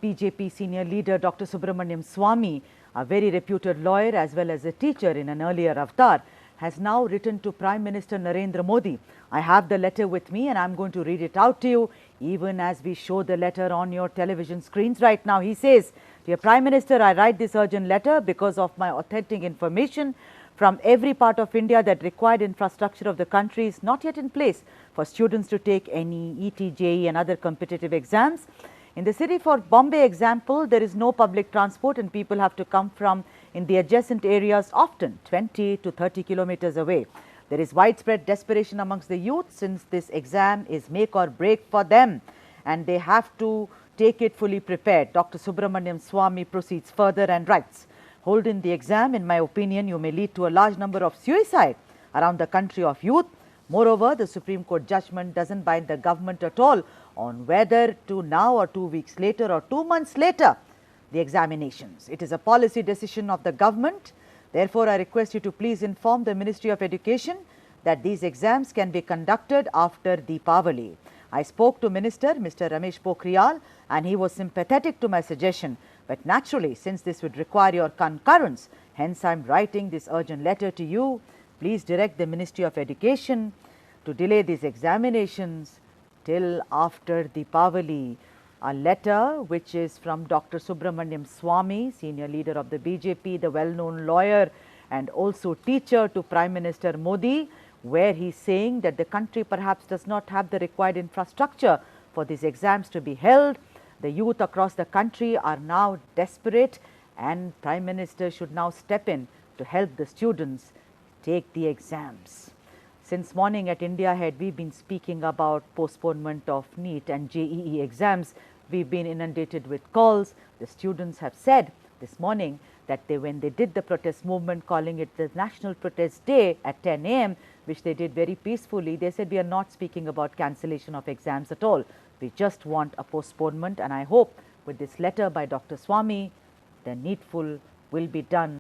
BJP senior leader Dr. Subramanian Swamy, a very reputed lawyer as well as a teacher in an earlier avatar, has now written to Prime Minister Narendra Modi. I have the letter with me and I'm going to read it out to you even as we show the letter on your television screens right now. He says, "Dear Prime Minister, I write this urgent letter because of my authentic information from every part of India that required infrastructure of the country is not yet in place for students to take NEET, JEE and other competitive exams. In the city for Bombay example, there is no public transport and people have to come from in the adjacent areas often 20 to 30 kilometers away. There is widespread desperation amongst the youth since this exam is make or break for them and they have to take it fully prepared." Dr. Subramanian Swamy proceeds further and writes, "Holding the exam, in my opinion, you may lead to a large number of suicide around the country of youth. Moreover, the Supreme Court judgment doesn't bind the government at all on whether to now or 2 weeks later or 2 months later the examinations. It is a policy decision of the government. Therefore, I request you to please inform the Ministry of Education that these exams can be conducted after Deepavali. I spoke to Minister Mr. Ramesh Pokhriyal and he was sympathetic to my suggestion. But naturally, since this would require your concurrence, hence I am writing this urgent letter to you. Please direct the Ministry of Education to delay these examinations till after Deepavali." A letter which is from Dr. Subramanian Swamy, senior leader of the BJP, the well-known lawyer and also teacher to Prime Minister Modi, where he is saying that the country perhaps does not have the required infrastructure for these exams to be held. The youth across the country are now desperate and Prime Minister should now step in to help the students take the exams. Since morning at India Head, we've been speaking about postponement of NEET and JEE exams. We've been inundated with calls. The students have said this morning that when they did the protest movement, calling it the National Protest Day at 10 a.m., which they did very peacefully, they said we are not speaking about cancellation of exams at all. We just want a postponement, and I hope with this letter by Dr. Swamy, the needful will be done.